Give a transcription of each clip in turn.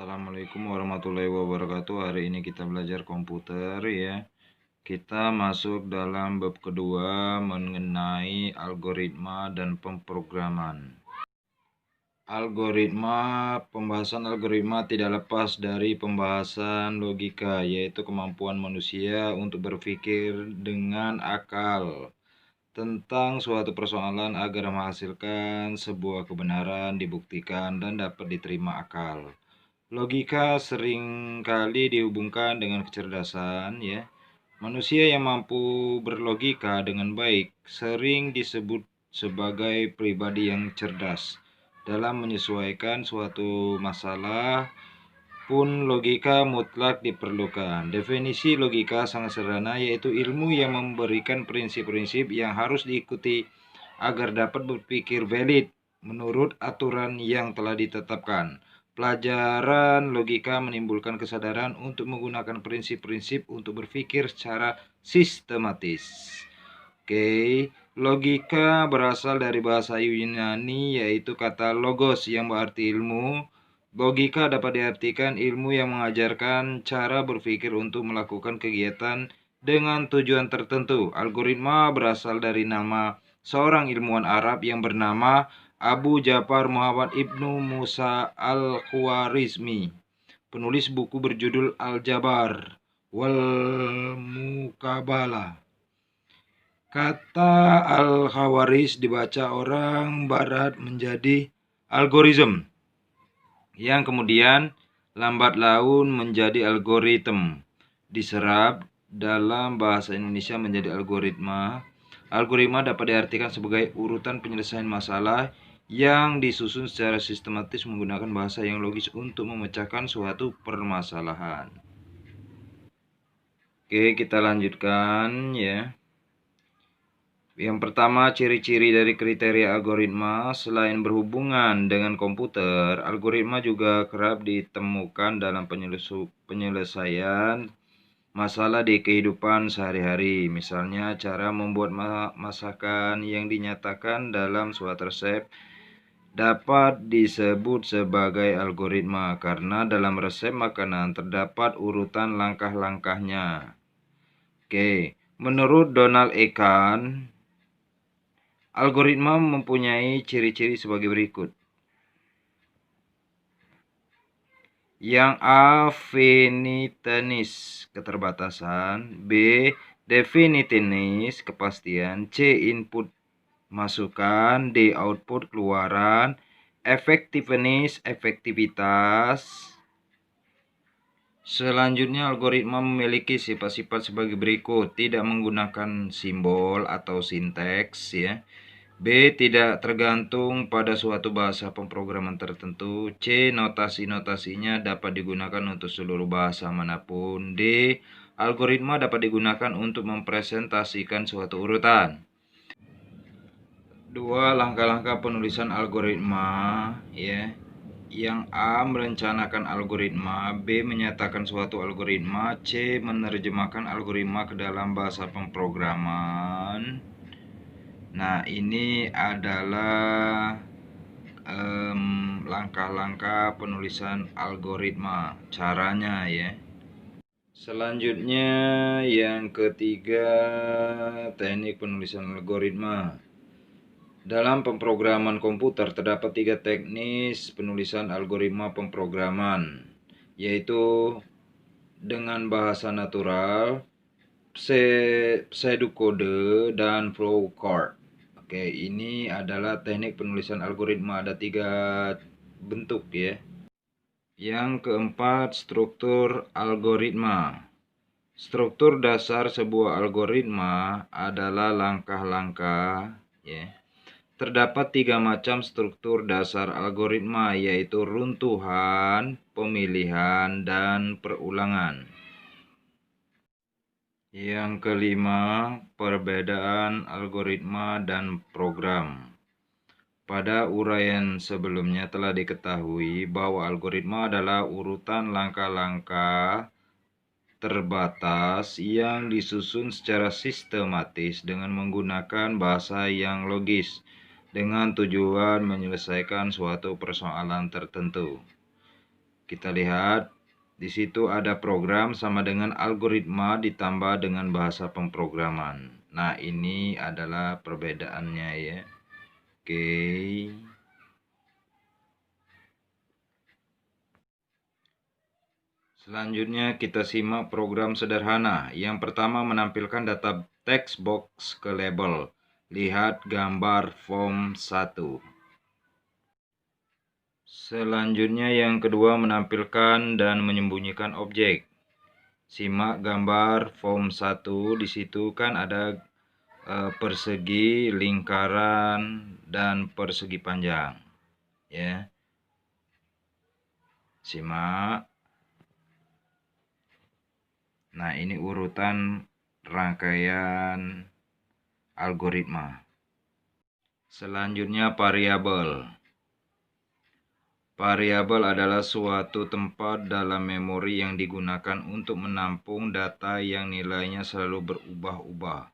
Assalamualaikum warahmatullahi wabarakatuh. Hari ini kita belajar komputer ya. Kita masuk dalam bab kedua mengenai algoritma dan pemrograman. Pembahasan algoritma tidak lepas dari pembahasan logika, yaitu kemampuan manusia untuk berpikir dengan akal tentang suatu persoalan agar menghasilkan sebuah kebenaran dibuktikan dan dapat diterima akal. Logika seringkali dihubungkan dengan kecerdasan, ya. Manusia yang mampu berlogika dengan baik sering disebut sebagai pribadi yang cerdas. Dalam menyelesaikan suatu masalah pun logika mutlak diperlukan. Definisi logika sangat sederhana, yaitu ilmu yang memberikan prinsip-prinsip yang harus diikuti agar dapat berpikir valid menurut aturan yang telah ditetapkan. Pelajaran logika menimbulkan kesadaran untuk menggunakan prinsip-prinsip untuk berpikir secara sistematis. Logika berasal dari bahasa Yunani, yaitu kata logos yang berarti ilmu. Logika dapat diartikan ilmu yang mengajarkan cara berpikir untuk melakukan kegiatan dengan tujuan tertentu. Algoritma berasal dari nama seorang ilmuwan Arab yang bernama Abu Ja'far Muhammad Ibnu Musa al-Khwarizmi, penulis buku berjudul Al-Jabar wal Mukabalah. Kata Al-Khwarizmi dibaca orang barat menjadi algoritma, yang kemudian lambat laun menjadi algoritma. Diserap dalam bahasa Indonesia menjadi algoritma. Algoritma dapat diartikan sebagai urutan penyelesaian masalah yang disusun secara sistematis menggunakan bahasa yang logis untuk memecahkan suatu permasalahan. Oke, kita lanjutkan ya. Yang pertama, ciri-ciri dari kriteria algoritma. Selain berhubungan dengan komputer, algoritma juga kerap ditemukan dalam penyelesaian masalah di kehidupan sehari-hari. Misalnya, cara membuat masakan yang dinyatakan dalam suatu resep dapat disebut sebagai algoritma karena dalam resep makanan terdapat urutan langkah-langkahnya. Menurut Donald E. Kahn, algoritma mempunyai ciri-ciri sebagai berikut. Yang A. Finiteness, keterbatasan. B. Definiteness, kepastian. C. Input, masukan. D. Output, keluaran. Effectiveness, efektivitas. Selanjutnya, algoritma memiliki sifat-sifat sebagai berikut. Tidak menggunakan simbol atau sinteks, ya. B. Tidak tergantung pada suatu bahasa pemrograman tertentu. C. Notasi-notasinya dapat digunakan untuk seluruh bahasa manapun. D. Algoritma dapat digunakan untuk mempresentasikan suatu urutan. 2. Langkah-langkah penulisan algoritma, ya. Yang A. Merencanakan algoritma. B. Menyatakan suatu algoritma. C. Menerjemahkan algoritma ke dalam bahasa pemrograman. Nah, ini adalah langkah-langkah penulisan algoritma, caranya ya. Selanjutnya yang ketiga, teknik penulisan algoritma. Dalam pemrograman komputer terdapat 3 teknis penulisan algoritma pemrograman, yaitu dengan bahasa natural, pseudocode, dan flowchart. Ini adalah teknik penulisan algoritma, ada 3 bentuk ya. Yang keempat, struktur algoritma. Struktur dasar sebuah algoritma adalah langkah-langkah ya. Terdapat 3 macam struktur dasar algoritma, yaitu runtuhan, pemilihan, dan perulangan. Yang kelima, perbedaan algoritma dan program. Pada uraian sebelumnya telah diketahui bahwa algoritma adalah urutan langkah-langkah terbatas yang disusun secara sistematis dengan menggunakan bahasa yang logis dengan tujuan menyelesaikan suatu persoalan tertentu. Kita lihat di situ ada program sama dengan algoritma ditambah dengan bahasa pemrograman. Nah, ini adalah perbedaannya ya. Oke. Selanjutnya kita simak program sederhana. Yang pertama menampilkan data text box ke label. Lihat gambar form 1. Selanjutnya yang kedua menampilkan dan menyembunyikan objek. Simak gambar form 1. Di situ kan ada persegi, lingkaran, dan persegi panjang. Ya. Simak. Nah, ini urutan rangkaian algoritma. Selanjutnya variabel. Variabel adalah suatu tempat dalam memori yang digunakan untuk menampung data yang nilainya selalu berubah-ubah.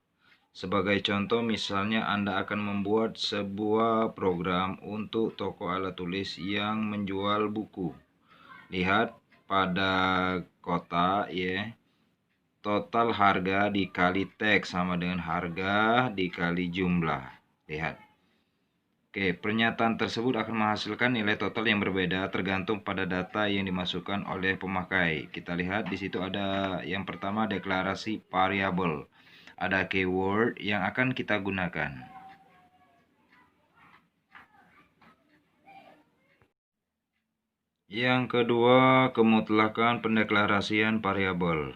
Sebagai contoh, misalnya Anda akan membuat sebuah program untuk toko alat tulis yang menjual buku. Lihat pada kotak ya. Total harga dikali teks sama dengan harga dikali jumlah. Lihat. Oke, pernyataan tersebut akan menghasilkan nilai total yang berbeda tergantung pada data yang dimasukkan oleh pemakai. Kita lihat di situ ada yang pertama deklarasi variabel. Ada keyword yang akan kita gunakan. Yang kedua, kemutlakan pendeklarasian variabel.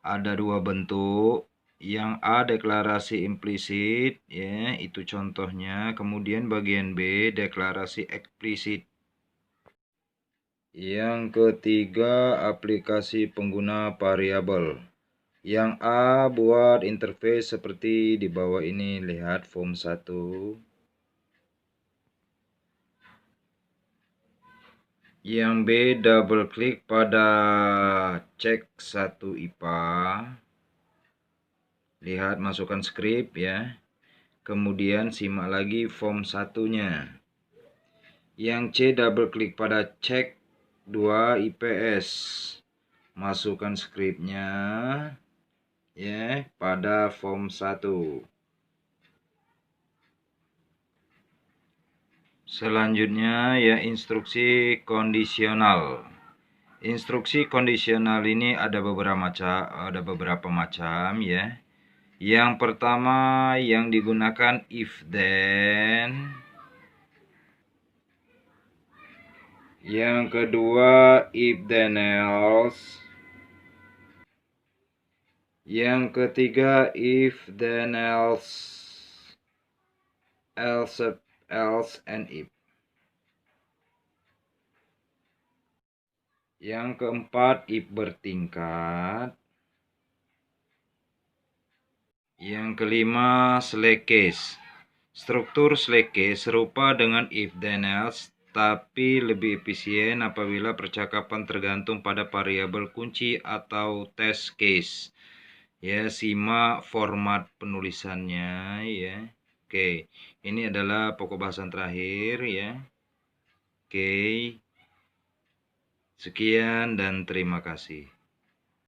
Ada dua bentuk. Yang A deklarasi implisit, ya, itu contohnya. Kemudian bagian B deklarasi eksplisit. Yang ketiga, aplikasi pengguna variabel. Yang A buat interface seperti di bawah ini, lihat form 1. Yang B double klik pada cek 1 IPA. Lihat masukkan skrip ya. Kemudian simak lagi form 1-nya. Yang C double klik pada cek 2 IPS. Masukkan skripnya ya pada form 1. Selanjutnya ya instruksi kondisional. Instruksi kondisional ini ada beberapa macam ya. Yang pertama yang digunakan if then. Yang kedua if then else. Yang ketiga if then else. Else and if. Yang keempat if bertingkat. Yang kelima select case. Struktur select case serupa dengan if then else, tapi lebih efisien apabila percakapan tergantung pada variabel kunci atau test case. Ya, simak format penulisannya ya. Oke, ini adalah pokok bahasan terakhir ya. Oke. Sekian dan terima kasih.